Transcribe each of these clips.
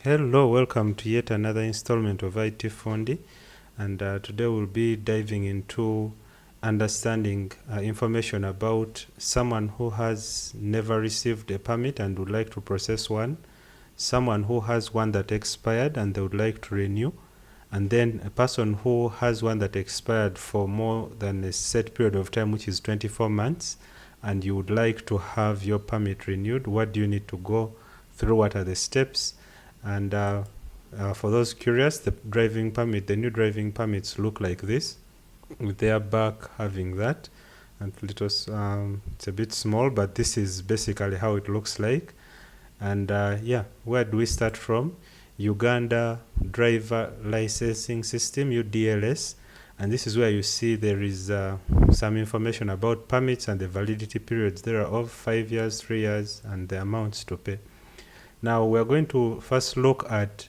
Hello, welcome to yet another installment of IT Fondi, and today we'll be diving into understanding information about someone who has never received a permit and would like to process one, someone who has one that expired and they would like to renew, and then a person who has one that expired for more than a set period of time, which is 24 months, and you would like to have your permit renewed. What do you need to go through? What are the steps? And for those curious, the new driving permits look like this, with their back having that. And it's a bit small, but this is basically how it looks like. And yeah, where do we start from? Uganda Driver Licensing System, UDLS. And this is where you see there is some information about permits and the validity periods. There are of 5 years, 3 years, and the amounts to pay. Now we're going to first look at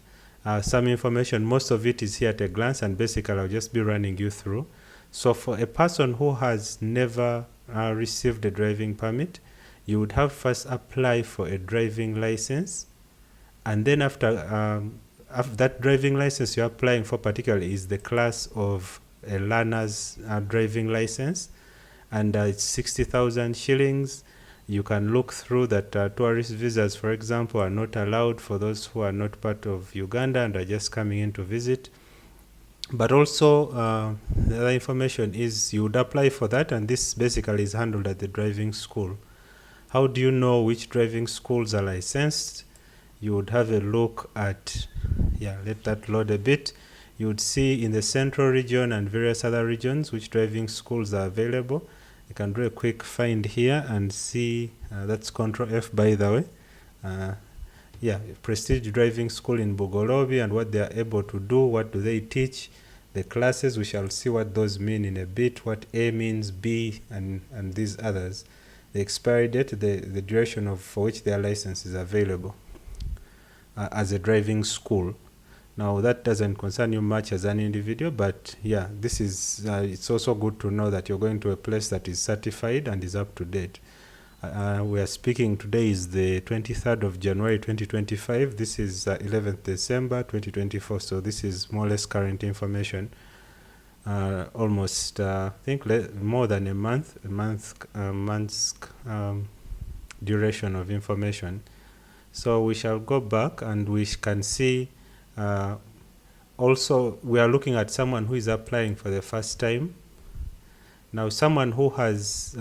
some information. Most of it is here at a glance, and basically I'll just be running you through. So for a person who has never received a driving permit, you would have first apply for a driving license, and then after that driving license you're applying for particularly is the class of a learner's driving license, and it's 60,000 shillings. You can look through that tourist visas, for example, are not allowed for those who are not part of Uganda and are just coming in to visit. But also, the other information is you would apply for that, and this basically is handled at the driving school. How do you know which driving schools are licensed? You would have a look at, let that load a bit. You would see in the central region and various other regions which driving schools are available. You can do a quick find here and see, that's Control F by the way. Prestige Driving School in Bugolobi and what they are able to do, what do they teach, the classes, we shall see what those mean in a bit, what A means, B, and these others. The expiry date, the duration for which their license is available as a driving school. Now that doesn't concern you much as an individual, but yeah, this is it's also good to know that you're going to a place that is certified and is up to date. We are speaking today is the 23rd of January 2025. This is 11th December 2024, so this is more or less current information. Almost I think more than a month's duration of information. So we shall go back and we can see. Also, we are looking at someone who is applying for the first time. Now, someone who has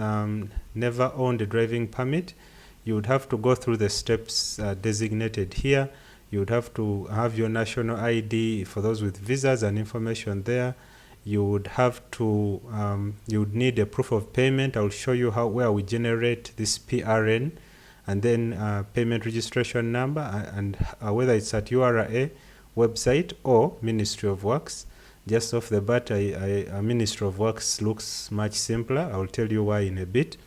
never owned a driving permit, you would have to go through the steps designated here. You would have to have your national ID for those with visas and information there. You would have to, you would need a proof of payment. I will show you where we generate this PRN, and then payment registration number, and whether it's at URA website or Ministry of Works. Just off the bat, a Ministry of Works looks much simpler. I will tell you why in a bit.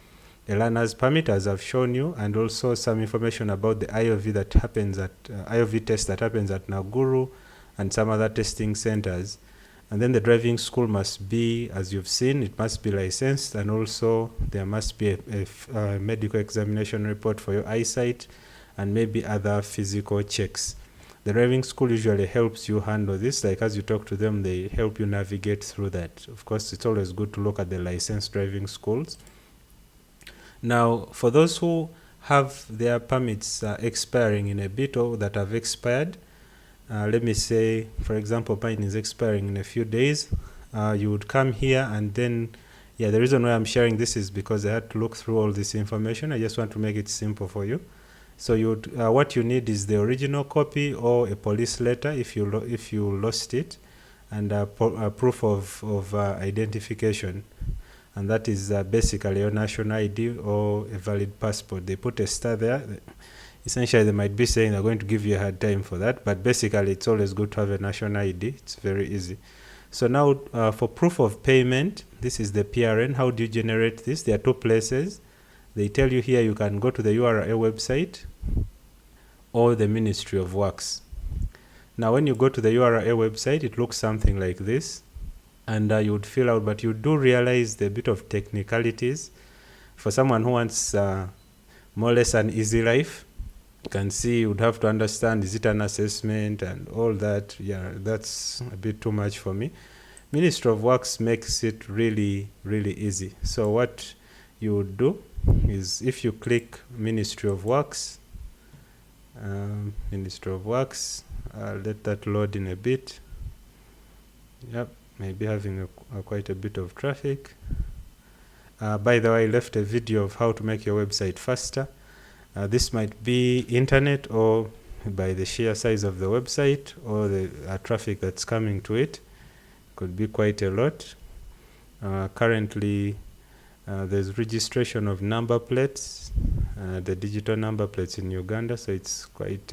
A learner's permit, as I've shown you, and also some information about the IOV that happens at IOV test that happens at Naguru and some other testing centers. And then the driving school must be, as you've seen, it must be licensed, and also there must be a medical examination report for your eyesight and maybe other physical checks. The driving school usually helps you handle this. Like as you talk to them, they help you navigate through that. Of course, it's always good to look at the licensed driving schools. Now, for those who have their permits expiring in a bit or that have expired, let me say, for example, mine is expiring in a few days. You would come here and then, the reason why I'm sharing this is because I had to look through all this information. I just want to make it simple for you. So what you need is the original copy or a police letter if you lost it, and a proof of identification, and that is basically your national ID or a valid passport. They put a star there. Essentially, they might be saying they're going to give you a hard time for that, but basically, it's always good to have a national ID. It's very easy. So now, for proof of payment, this is the PRN. How do you generate this? There are two places. They tell you here you can go to the URA website or the Ministry of Works. Now, when you go to the URA website, it looks something like this, and you would fill out, but you do realize the bit of technicalities. For someone who wants more or less an easy life, You can see you would have to understand, is it an assessment and all that. Yeah, that's a bit too much for me. Ministry of Works makes it really, really easy. So what you would do is, if you click Ministry of Works, Ministry of Works, let that load in a bit. Yep, maybe having quite a bit of traffic. By the way, I left a video of how to make your website faster. This might be internet, or by the sheer size of the website, or the traffic that's coming to it. Could be quite a lot. Currently, there's registration of number plates, the digital number plates in Uganda, so it's quite,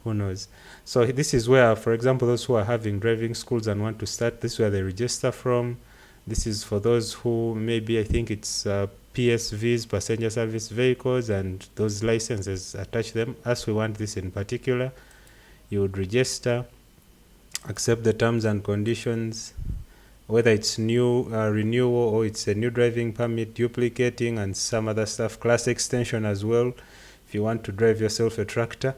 who knows. So this is where, for example, those who are having driving schools and want to start, this is where they register from. This is for those who maybe, I think it's PSVs, passenger service vehicles, and those licenses attach them. As we want this in particular, you would register, accept the terms and conditions, whether it's new renewal or it's a new driving permit, duplicating, and some other stuff, class extension as well, if you want to drive yourself a tractor.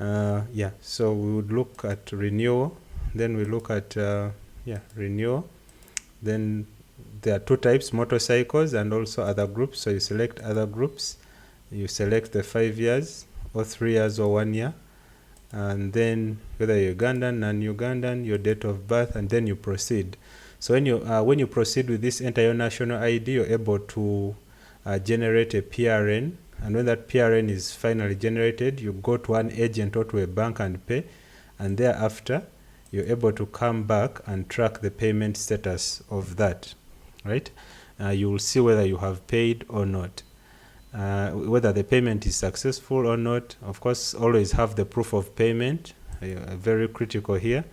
Yeah, so we would look at renewal, then we look at renewal. Then there are two types, motorcycles and also other groups. So you select other groups, you select the 5 years or 3 years or 1 year, and then whether you're Ugandan, non-Ugandan, your date of birth, and then you proceed. So when you proceed with this, enter your national ID, you're able to generate a PRN, and when that PRN is finally generated, you go to an agent or to a bank and pay, and thereafter you're able to come back and track the payment status of that, right? You will see whether you have paid or not, whether the payment is successful or not. Of course, always have the proof of payment, very critical here.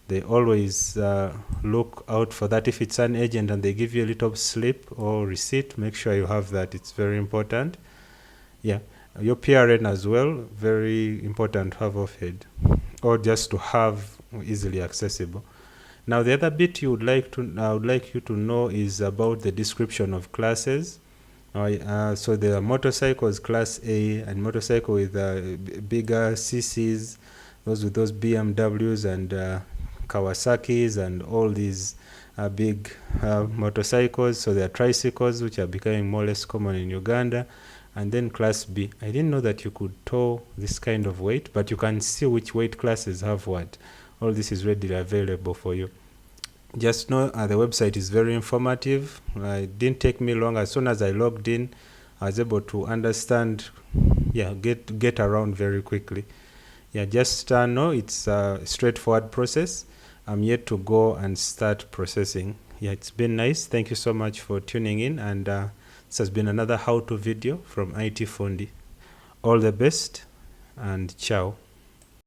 They always look out for that. If it's an agent and they give you a little slip or receipt, make sure you have that. It's very important. Yeah, your PRN as well, very important to have offhead, or just to have easily accessible. Now the other bit I would like you to know is about the description of classes. So there are motorcycles class A, and motorcycle with bigger CCs, those with those BMWs and Kawasaki's and all these big motorcycles. So there are tricycles, which are becoming more or less common in Uganda. And then class B. I didn't know that you could tow this kind of weight, but you can see which weight classes have what. All this is readily available for you. Just know the website is very informative. It didn't take me long. As soon as I logged in, I was able to understand, get around very quickly. Yeah, just know it's a straightforward process. I'm yet to go and start processing. Yeah, it's been nice. Thank you so much for tuning in, and this has been another how-to video from IT Fundi. All the best, and ciao.